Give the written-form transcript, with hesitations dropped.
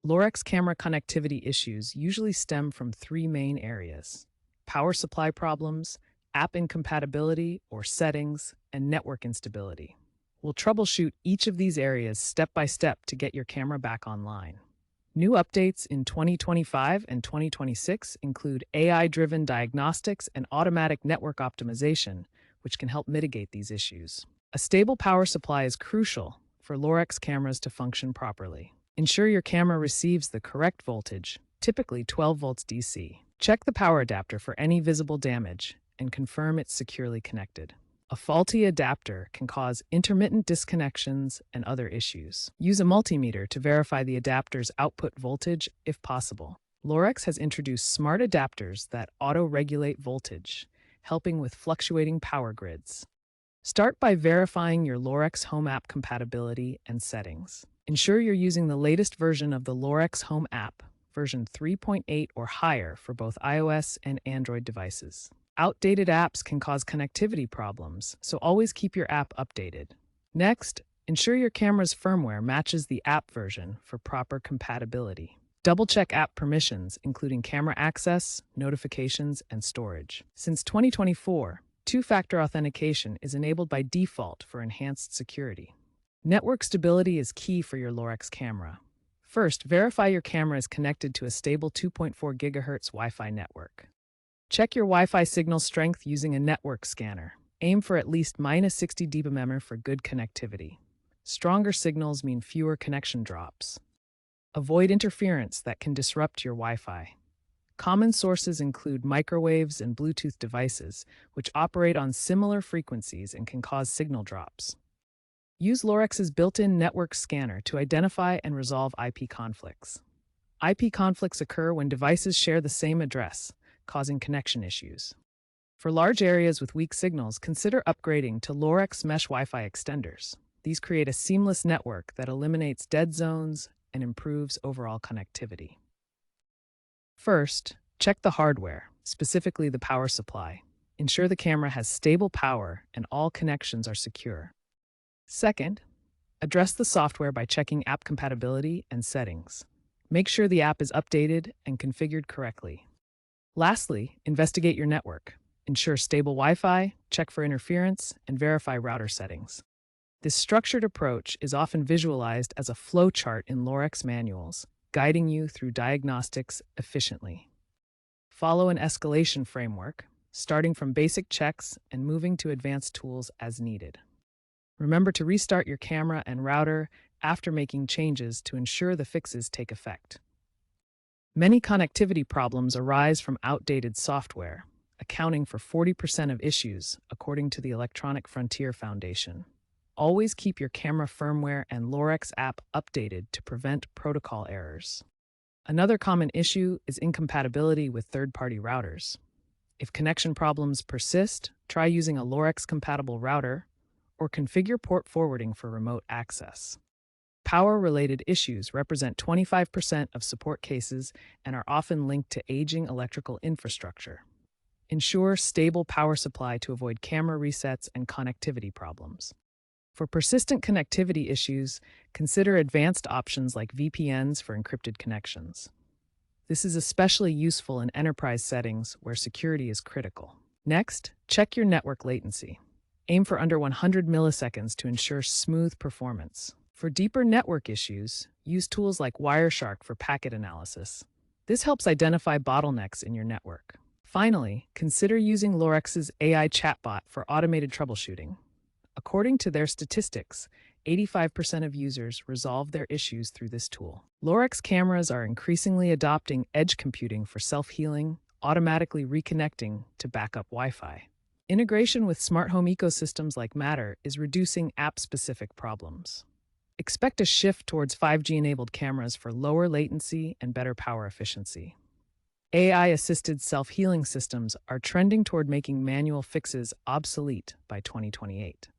Lorex camera connectivity issues usually stem from three main areas: power supply problems, app incompatibility or settings, and network instability. We'll troubleshoot each of these areas step by step to get your camera back online. New updates in 2025 and 2026 include AI-driven diagnostics and automatic network optimization, which can help mitigate these issues. A stable power supply is crucial for Lorex cameras to function properly. Ensure your camera receives the correct voltage, typically 12 volts DC. Check the power adapter for any visible damage and confirm it's securely connected. A faulty adapter can cause intermittent disconnections and other issues. Use a multimeter to verify the adapter's output voltage if possible. Lorex has introduced smart adapters that auto-regulate voltage, helping with fluctuating power grids. Start by verifying your Lorex Home app compatibility and settings. Ensure you're using the latest version of the Lorex Home app, version 3.8 or higher for both iOS and Android devices. Outdated apps can cause connectivity problems, so always keep your app updated. Next, ensure your camera's firmware matches the app version for proper compatibility. Double-check app permissions, including camera access, notifications, and storage. Since 2024, two-factor authentication is enabled by default for enhanced security. Network stability is key for your Lorex camera. First, verify your camera is connected to a stable 2.4 GHz Wi-Fi network. Check your Wi-Fi signal strength using a network scanner. Aim for at least -60 dBm for good connectivity. Stronger signals mean fewer connection drops. Avoid interference that can disrupt your Wi-Fi. Common sources include microwaves and Bluetooth devices, which operate on similar frequencies and can cause signal drops. Use Lorex's built-in network scanner to identify and resolve IP conflicts. IP conflicts occur when devices share the same address, causing connection issues. For large areas with weak signals, consider upgrading to Lorex Mesh Wi-Fi extenders. These create a seamless network that eliminates dead zones and improves overall connectivity. First, check the hardware, specifically the power supply. Ensure the camera has stable power and all connections are secure. Second, address the software by checking app compatibility and settings. Make sure the app is updated and configured correctly. Lastly, investigate your network. Ensure stable Wi-Fi, check for interference, and verify router settings. This structured approach is often visualized as a flow chart in Lorex manuals, guiding you through diagnostics efficiently. Follow an escalation framework, starting from basic checks and moving to advanced tools as needed. Remember to restart your camera and router after making changes to ensure the fixes take effect. Many connectivity problems arise from outdated software, accounting for 40% of issues, according to the Electronic Frontier Foundation. Always keep your camera firmware and Lorex app updated to prevent protocol errors. Another common issue is incompatibility with third-party routers. If connection problems persist, try using a Lorex-compatible router or configure port forwarding for remote access. Power-related issues represent 25% of support cases and are often linked to aging electrical infrastructure. Ensure stable power supply to avoid camera resets and connectivity problems. For persistent connectivity issues, consider advanced options like VPNs for encrypted connections. This is especially useful in enterprise settings where security is critical. Next, check your network latency. Aim for under 100 milliseconds to ensure smooth performance. For deeper network issues, use tools like Wireshark for packet analysis. This helps identify bottlenecks in your network. Finally, consider using Lorex's AI chatbot for automated troubleshooting. According to their statistics, 85% of users resolve their issues through this tool. Lorex cameras are increasingly adopting edge computing for self-healing, automatically reconnecting to backup Wi-Fi. Integration with smart home ecosystems like Matter is reducing app-specific problems. Expect a shift towards 5G-enabled cameras for lower latency and better power efficiency. AI-assisted self-healing systems are trending toward making manual fixes obsolete by 2028.